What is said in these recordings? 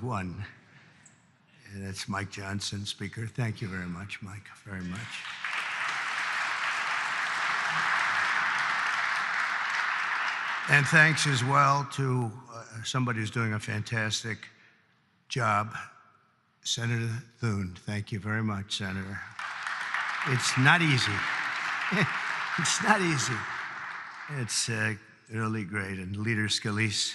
One, and that's Mike Johnson, Speaker. Thank you very much, Mike, very much. And thanks as well to somebody who's doing a fantastic job, Senator Thune. Thank you very much, Senator. It's not easy. It's not easy. It's really great. And Leader Scalise,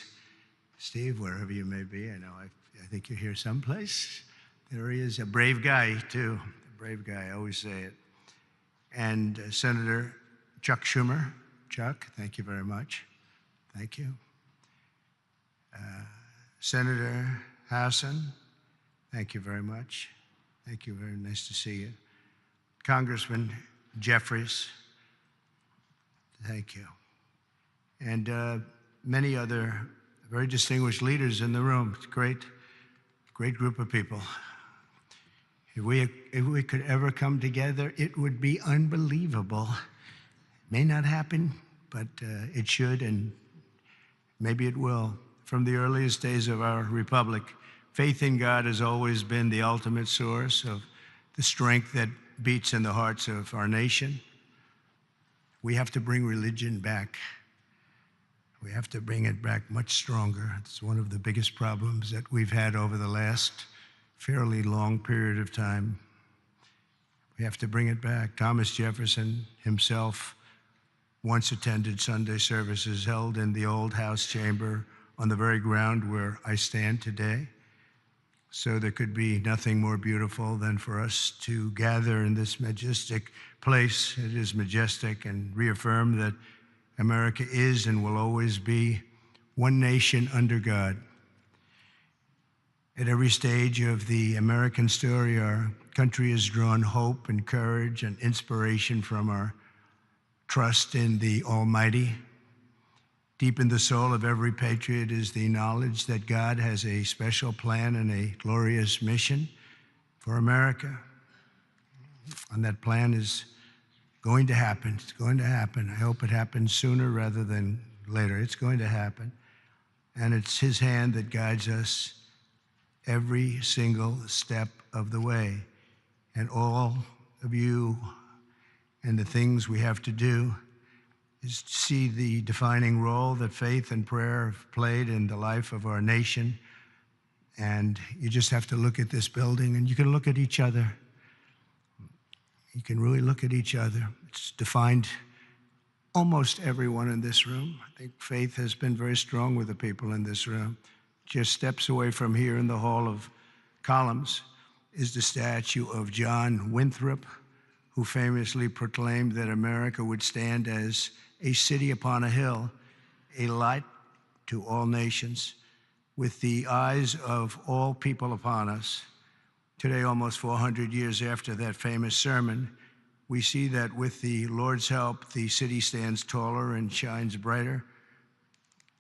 Steve, wherever you may be, I think you're here someplace. There he is, a brave guy, too. A brave guy, I always say it. And Senator Chuck Schumer. Chuck, thank you very much. Thank you. Senator Hassan, thank you very much. Thank you, very nice to see you. Congressman Jeffries, thank you. And many other very distinguished leaders in the room. It's a great group of people. If we could ever come together, it would be unbelievable. It may not happen, but it should, and maybe it will. From the earliest days of our republic, faith in God has always been the ultimate source of the strength that beats in the hearts of our nation. We have to bring religion back. We have to bring it back much stronger. It's one of the biggest problems that we've had over the last fairly long period of time. We have to bring it back. Thomas Jefferson himself once attended Sunday services held in the old House chamber on the very ground where I stand today. So there could be nothing more beautiful than for us to gather in this majestic place. It is majestic, and reaffirm that America is and will always be one nation under God. At every stage of the American story, our country has drawn hope and courage and inspiration from our trust in the Almighty. Deep in the soul of every patriot is the knowledge that God has a special plan and a glorious mission for America. And that plan is going to happen. It's going to happen. I hope it happens sooner rather than later. It's going to happen. And it's His hand that guides us every single step of the way. And all of you and the things we have to do is to see the defining role that faith and prayer have played in the life of our nation. And you just have to look at this building, and you can look at each other. You can really look at each other. It's defined almost everyone in this room. I think faith has been very strong with the people in this room. Just steps away from here in the Hall of Columns is the statue of John Winthrop, who famously proclaimed that America would stand as a city upon a hill, a light to all nations, with the eyes of all people upon us. Today, almost 400 years after that famous sermon, we see that with the Lord's help, the city stands taller and shines brighter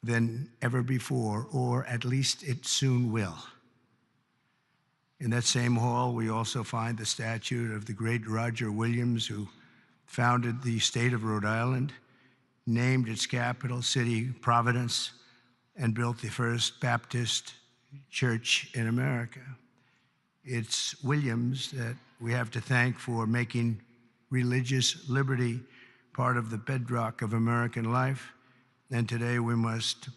than ever before, or at least it soon will. In that same hall, we also find the statue of the great Roger Williams, who founded the state of Rhode Island, named its capital city Providence, and built the first Baptist church in America. It's Williams that we have to thank for making religious liberty part of the bedrock of American life. And today we must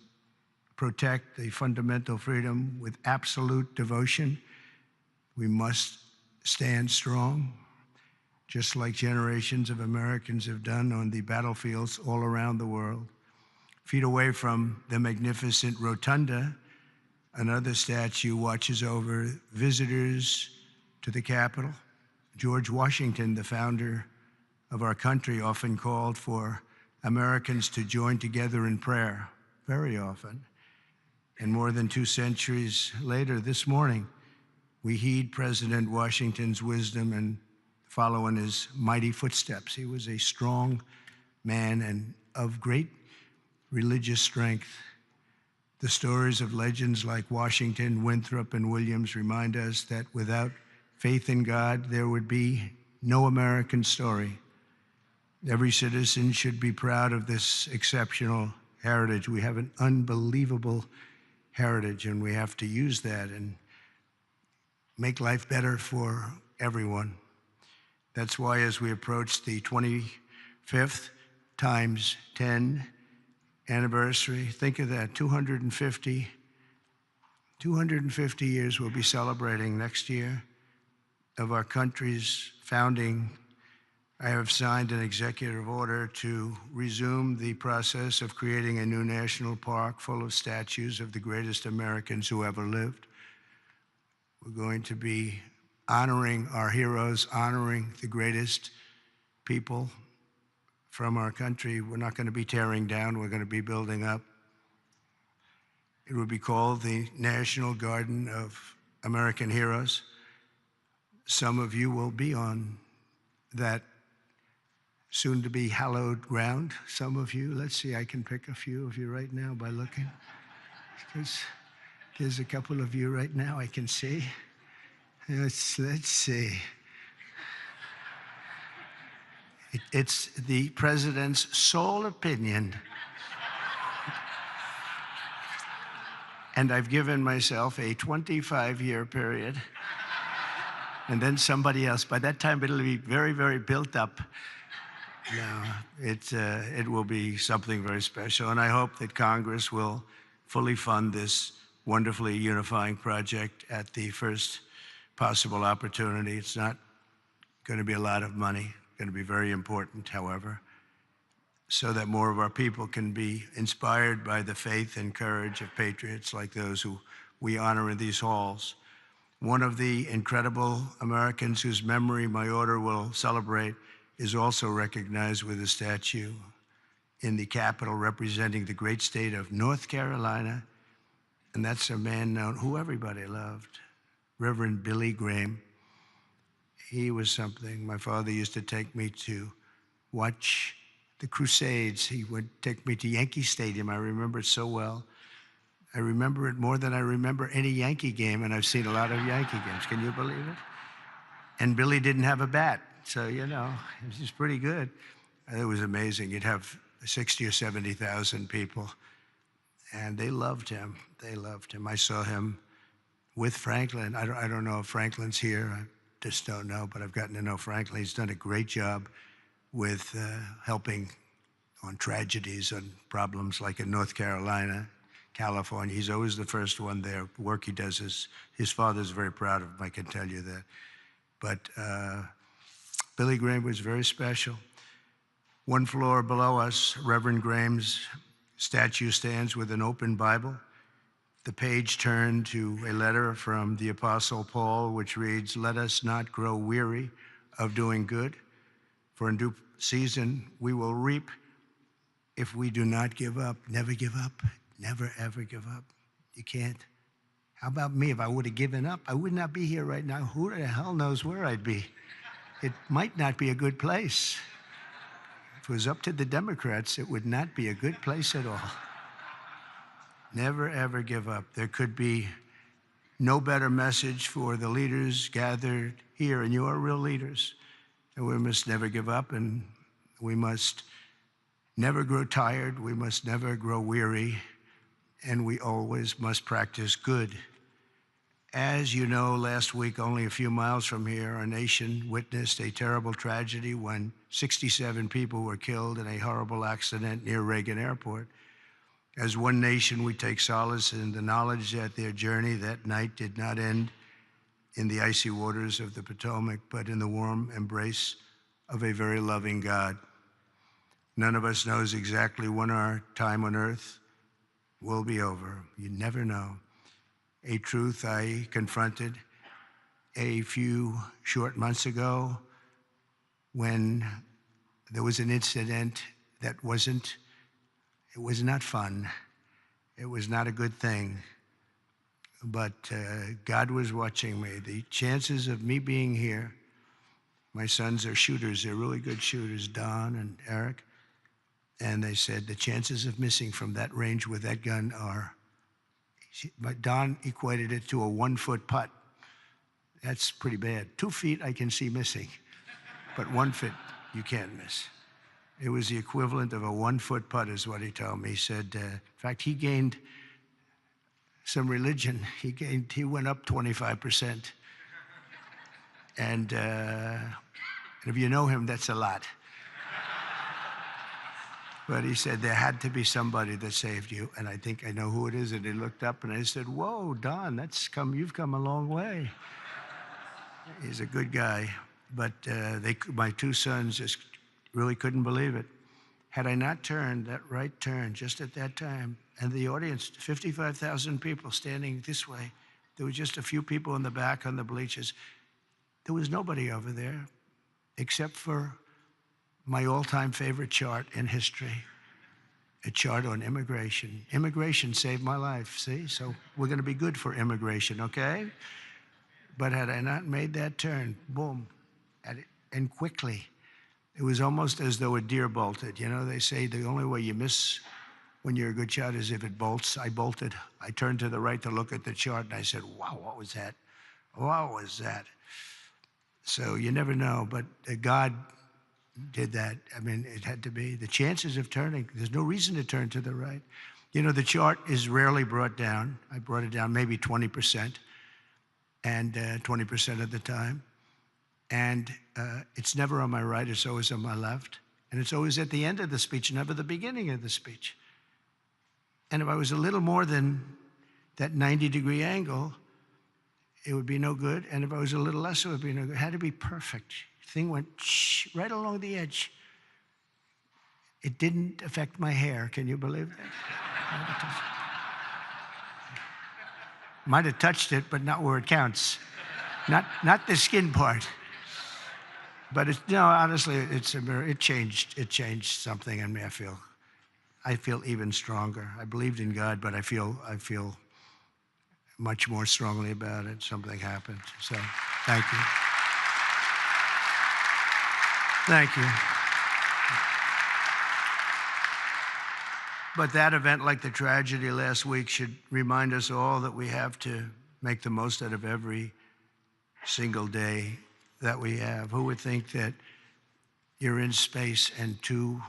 protect the fundamental freedom with absolute devotion. We must stand strong, just like generations of Americans have done on the battlefields all around the world. Feet away from the magnificent rotunda, another statue watches over visitors to the Capitol. George Washington, the founder of our country, often called for Americans to join together in prayer, very often. And more than 2 centuries later, this morning, we heed President Washington's wisdom and follow in his mighty footsteps. He was a strong man and of great religious strength. The stories of legends like Washington, Winthrop, and Williams remind us that without faith in God, there would be no American story. Every citizen should be proud of this exceptional heritage. We have an unbelievable heritage, and we have to use that and make life better for everyone. That's why as we approach the 25th times 10 anniversary, think of that, 250 years we'll be celebrating next year of our country's founding. I have signed an executive order to resume the process of creating a new national park full of statues of the greatest Americans who ever lived. We're going to be honoring our heroes, honoring the greatest people from our country. We're not going to be tearing down, we're going to be building up. It would be called the National Garden of American Heroes. Some of you will be on that soon-to-be hallowed ground. Some of you, let's see, I can pick a few of you right now by looking. Because there's a couple of you right now I can see. Let's see. It's the president's sole opinion. And I've given myself a 25-year period. And then somebody else. By that time, it'll be very, very built up. No, it will be something very special. And I hope that Congress will fully fund this wonderfully unifying project at the first possible opportunity. It's not going to be a lot of money. It's going to be very important, however, so that more of our people can be inspired by the faith and courage of patriots like those who we honor in these halls. One of the incredible Americans whose memory my order will celebrate is also recognized with a statue in the Capitol representing the great state of North Carolina, and that's a man known who everybody loved, Reverend Billy Graham. He was something. My father used to take me to watch the Crusades. He would take me to Yankee Stadium. I remember it so well. I remember it more than I remember any Yankee game, and I've seen a lot of Yankee games. Can you believe it? And Billy didn't have a bat. So, you know, it was pretty good. It was amazing. You'd have 60 or 70,000 people, and they loved him. They loved him. I saw him with Franklin. I don't know if Franklin's here. I just don't know, but I've gotten to know Franklin. He's done a great job with helping on tragedies and problems like in North Carolina, California. He's always the first one there. The work he does is, his father's very proud of him, I can tell you that. But Billy Graham was very special. One floor below us, Reverend Graham's statue stands with an open Bible. The page turned to a letter from the Apostle Paul, which reads, "Let us not grow weary of doing good, for in due season we will reap if we do not give up." Never give up. Never, ever give up. You can't. How about me? If I would have given up, I would not be here right now. Who the hell knows where I'd be? It might not be a good place. If it was up to the Democrats, it would not be a good place at all. Never, ever give up. There could be no better message for the leaders gathered here, and you are real leaders. And we must never give up, and we must never grow tired. We must never grow weary, and we always must practice good. As you know, last week, only a few miles from here, our nation witnessed a terrible tragedy when 67 people were killed in a horrible accident near Reagan Airport. As one nation, we take solace in the knowledge that their journey that night did not end in the icy waters of the Potomac, but in the warm embrace of a very loving God. None of us knows exactly when our time on earth will be over. You never know. A truth I confronted a few short months ago when there was an incident that it was not fun. It was not a good thing. But God was watching me. The chances of me being here, my sons are shooters. They're really good shooters, Don and Eric. And they said the chances of missing from that range with that gun are, but Don equated it to a 1-foot putt. That's pretty bad. 2 feet I can see missing, but 1 foot you can't miss. It was the equivalent of a 1-foot putt is what he told me. He said, in fact, he gained some religion. He went up 25%. And if you know him, that's a lot. But he said there had to be somebody that saved you, and I think I know who it is. And he looked up, and I said, "Whoa, Don, you've come a long way." He's a good guy, but my two sons just really couldn't believe it. Had I not turned that right turn just at that time, and the audience, 55,000 people standing this way, there were just a few people in the back on the bleachers. There was nobody over there except for my all-time favorite chart in history, a chart on immigration. Immigration saved my life, see? So we're going to be good for immigration, okay? But had I not made that turn, boom, and quickly, it was almost as though a deer bolted. You know, they say the only way you miss when you're a good shot is if it bolts. I bolted. I turned to the right to look at the chart, and I said, wow, what was that? What was that? So you never know, but God did that. I mean, it had to be. The chances of turning, there's no reason to turn to the right. You know, the chart is rarely brought down. I brought it down maybe 20%, and 20% of the time. And it's never on my right, it's always on my left. And it's always at the end of the speech, never the beginning of the speech. And if I was a little more than that 90-degree angle, it would be no good. And if I was a little less, it would be no good. It had to be perfect. The thing went right along the edge. It didn't affect my hair. Can you believe that? Might have touched it, but not where it counts. Not the skin part. But honestly, it's a mirror. It changed something in me. I feel even stronger. I believed in God, but I feel much more strongly about it. Something happened. So, thank you. Thank you. But that event, like the tragedy last week, should remind us all that we have to make the most out of every single day that we have. Who would think that you're in space and two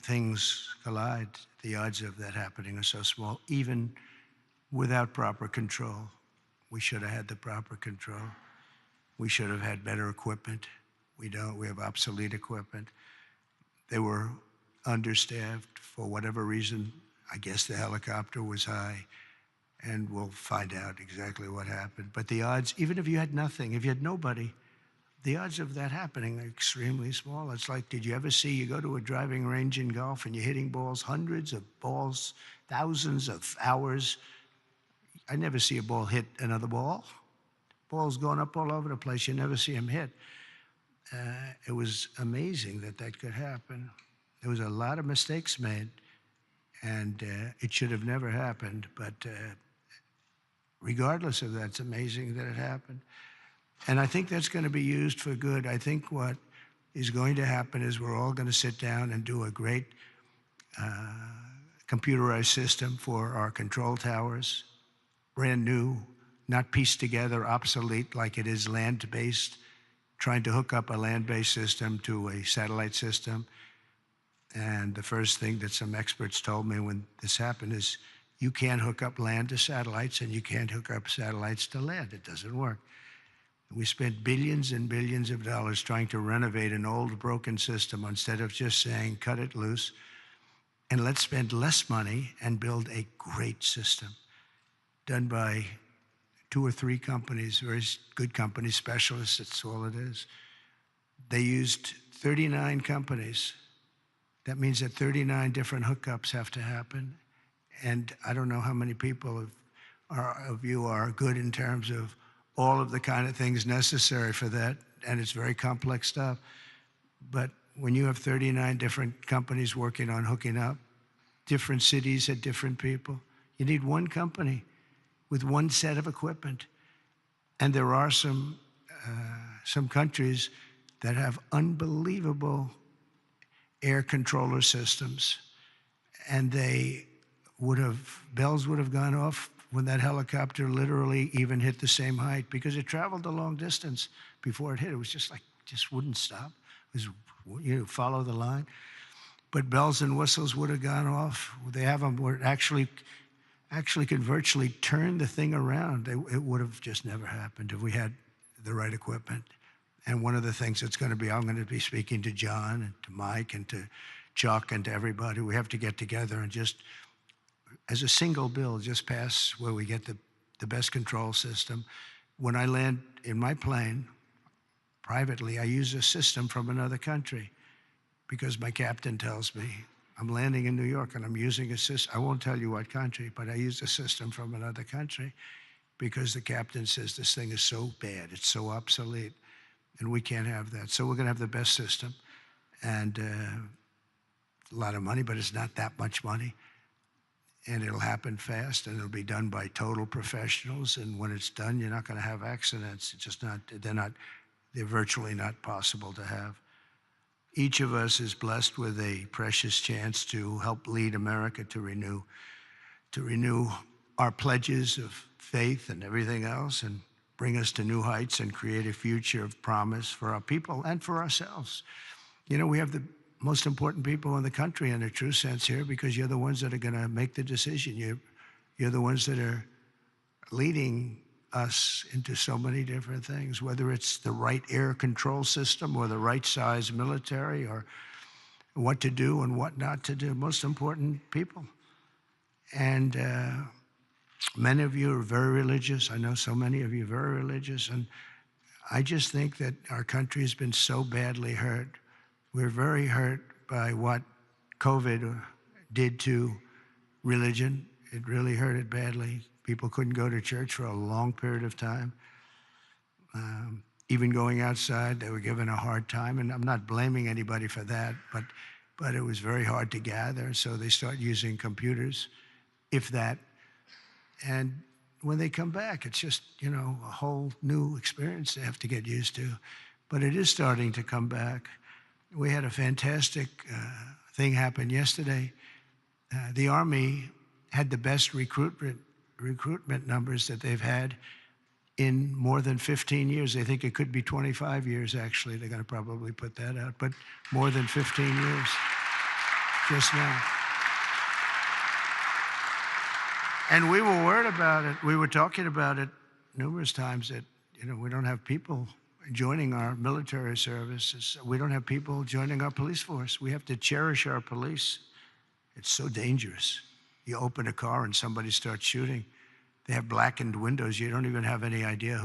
things collide? The odds of that happening are so small, even without proper control. We should have had the proper control. We should have had better equipment. We don't. We have obsolete equipment. They were understaffed for whatever reason. I guess the helicopter was high, and we'll find out exactly what happened. But the odds, even if you had nothing, if you had nobody, the odds of that happening are extremely small. It's like, did you ever see, you go to a driving range in golf and you're hitting balls, hundreds of balls, thousands of hours. I never see a ball hit another ball. Balls going up all over the place. You never see them hit. It was amazing that could happen. There was a lot of mistakes made, and it should have never happened. But regardless of that, it's amazing that it happened. And I think that's going to be used for good. I think what is going to happen is we're all going to sit down and do a great computerized system for our control towers, brand new, not pieced together, obsolete like it is land-based, trying to hook up a land-based system to a satellite system. And the first thing that some experts told me when this happened is, you can't hook up land to satellites and you can't hook up satellites to land. It doesn't work. We spent billions and billions of dollars trying to renovate an old broken system instead of just saying, cut it loose, and let's spend less money and build a great system done by 2 or 3 companies, very good companies, specialists, that's all it is. They used 39 companies. That means that 39 different hookups have to happen. And I don't know how many people of you are good in terms of all of the kind of things necessary for that, and it's very complex stuff. But when you have 39 different companies working on hooking up, different cities had different people, you need one company with one set of equipment. And there are some countries that have unbelievable air controller systems, and bells would have gone off when that helicopter literally even hit the same height, because it traveled a long distance before it hit. It was just wouldn't stop. It was, follow the line. But bells and whistles would have gone off. They have them where actually actually could virtually turn the thing around. It would have just never happened if we had the right equipment. And one of the things that's going to be, I'm going to be speaking to John and to Mike and to Chuck and to everybody. We have to get together and just, as a single bill, just pass where we get the best control system. When I land in my plane, privately, I use a system from another country because my captain tells me, I'm landing in New York and I'm using a system. I won't tell you what country, but I use a system from another country because the captain says this thing is so bad, it's so obsolete, and we can't have that. So we're going to have the best system, and a lot of money, but it's not that much money. And it'll happen fast, and it'll be done by total professionals. And when it's done, you're not going to have accidents. It's just not, they're virtually not possible to have. Each of us is blessed with a precious chance to help lead America to renew our pledges of faith and everything else, and bring us to new heights and create a future of promise for our people and for ourselves. You know, we have the most important people in the country in a true sense here, because you're the ones that are going to make the decision. You're the ones that are leading us into so many different things, whether it's the right air control system or the right size military or what to do and what not to do. Most important people. And many of you are very religious. I know so many of you are very religious. And I just think that our country has been so badly hurt. We're very hurt by what COVID did to religion. It really hurt it badly. People couldn't go to church for a long period of time. Even going outside, they were given a hard time. And I'm not blaming anybody for that, but it was very hard to gather. So they start using computers, if that. And when they come back, it's just, you know, a whole new experience they have to get used to. But it is starting to come back. We had a fantastic thing happen yesterday. The Army had the best recruitment numbers that they've had in more than 15 years. They think it could be 25 years, actually. They're going to probably put that out, but more than 15 years just now. And we were worried about it. We were talking about it numerous times that, you know, we don't have people joining our military services. We don't have people joining our police force. We have to cherish our police. It's so dangerous. You open a car and somebody starts shooting. They have blackened windows. You don't even have any idea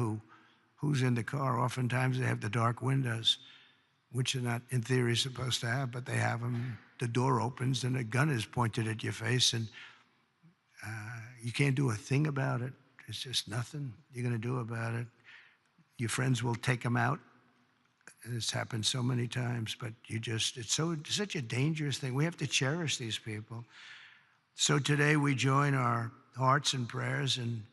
who's in the car. Oftentimes they have the dark windows, which are not, in theory, supposed to have, but they have them. The door opens and a gun is pointed at your face, and you can't do a thing about it. It's just nothing you're going to do about it. Your friends will take them out. It's happened so many times, but it's such a dangerous thing. We have to cherish these people. So today we join our hearts and prayers in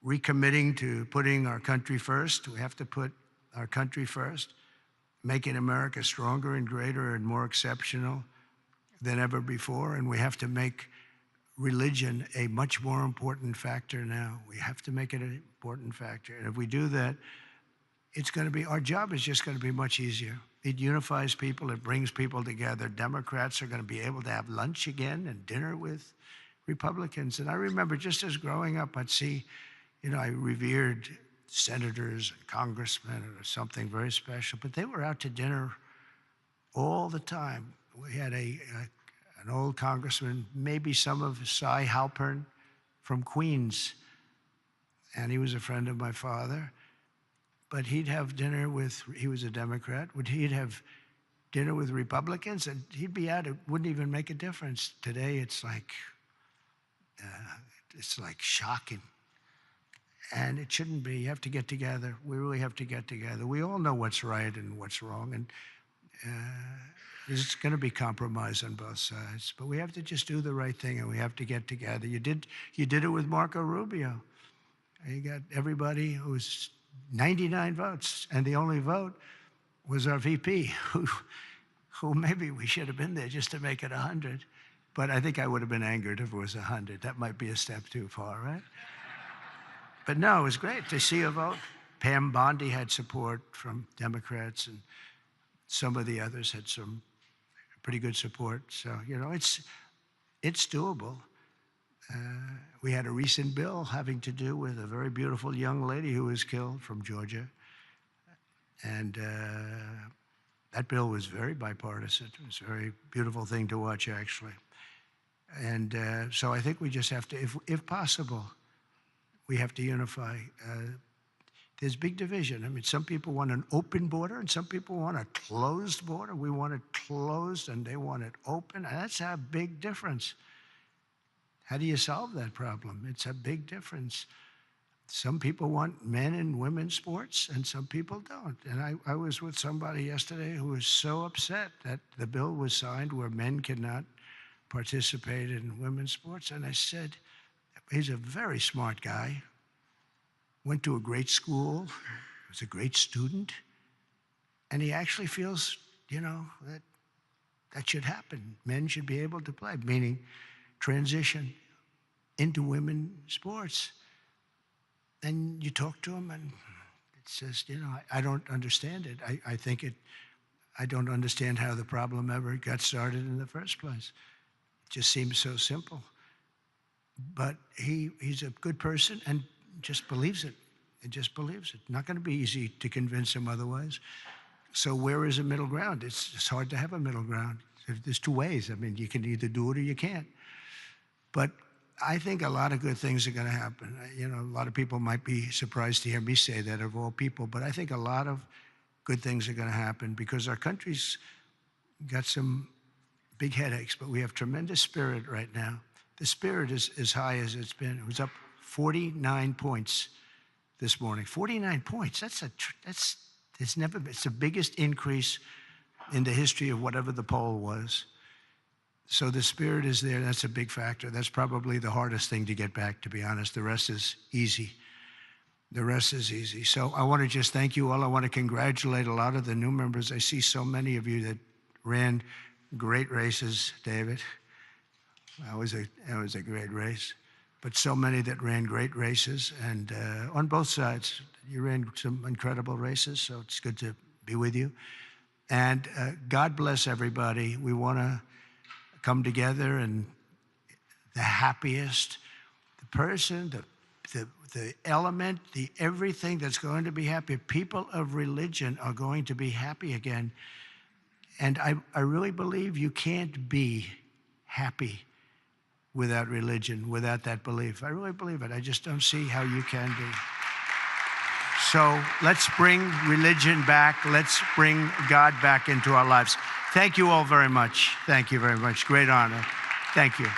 recommitting to putting our country first. We have to put our country first, making America stronger and greater and more exceptional than ever before. And we have to make religion a much more important factor now. We have to make it an important factor. And if we do that, our job is just going to be much easier. It unifies people. It brings people together. Democrats are going to be able to have lunch again and dinner with Republicans. And I remember just as growing up, I'd see, you know, I revered senators and congressmen or something very special, but they were out to dinner all the time. We had an old congressman, maybe some of Cy Halpern from Queens, and he was a friend of my father. But he'd have dinner he was a Democrat, he'd have dinner with Republicans, and he'd be out. It wouldn't even make a difference. Today, it's like shocking. And it shouldn't be. You have to get together. We really have to get together. We all know what's right and what's wrong, and there's going to be compromise on both sides. But we have to just do the right thing, and we have to get together. You did it with Marco Rubio. You got everybody who's 99 votes, and the only vote was our VP, who maybe we should have been there just to make it 100. But I think I would have been angered if it was 100. That might be a step too far, right? But no, it was great to see a vote. Pam Bondi had support from Democrats, and some of the others had some pretty good support. So, you know, it's doable. We had a recent bill having to do with a very beautiful young lady who was killed from Georgia. And that bill was very bipartisan. It was a very beautiful thing to watch, actually. And so I think we just have to, if possible, we have to unify. There's big division. I mean, some people want an open border and some people want a closed border. We want it closed and they want it open. And that's a big difference. How do you solve that problem? It's a big difference. Some people want men and women's sports and some people don't. And I was with somebody yesterday who was so upset that the bill was signed where men cannot participate in women's sports. And I said, he's a very smart guy, went to a great school, was a great student, and he actually feels, that should happen. Men should be able to play, meaning transition into women's sports. And you talk to him and it says, I don't understand it. I don't understand how the problem ever got started in the first place. It just seems so simple. But he's a good person and just believes it. He just believes it. Not going to be easy to convince him otherwise. So where is a middle ground? It's hard to have a middle ground. There's two ways. I mean, you can either do it or you can't. But I think a lot of good things are going to happen. A lot of people might be surprised to hear me say that, of all people, but I think a lot of good things are going to happen because our country's got some big headaches, but we have tremendous spirit right now. The spirit is as high as it's been. It was up 49 points this morning. 49 points. It's the biggest increase in the history of whatever the poll was. So the spirit is there. That's a big factor. That's probably the hardest thing to get back, to be honest. The rest is easy. The rest is easy. So I want to just thank you all. I want to congratulate a lot of the new members. I see so many of you that ran great races, David. That was a great race. But so many that ran great races, and on both sides. You ran some incredible races, so it's good to be with you. And God bless everybody. We want to come together, and the happiest, the person, the element, the everything that's going to be happy. People of religion are going to be happy again. And I really believe you can't be happy without religion, without that belief. I really believe it. I just don't see how you can be. So let's bring religion back. Let's bring God back into our lives. Thank you all very much. Thank you very much. Great honor. Thank you.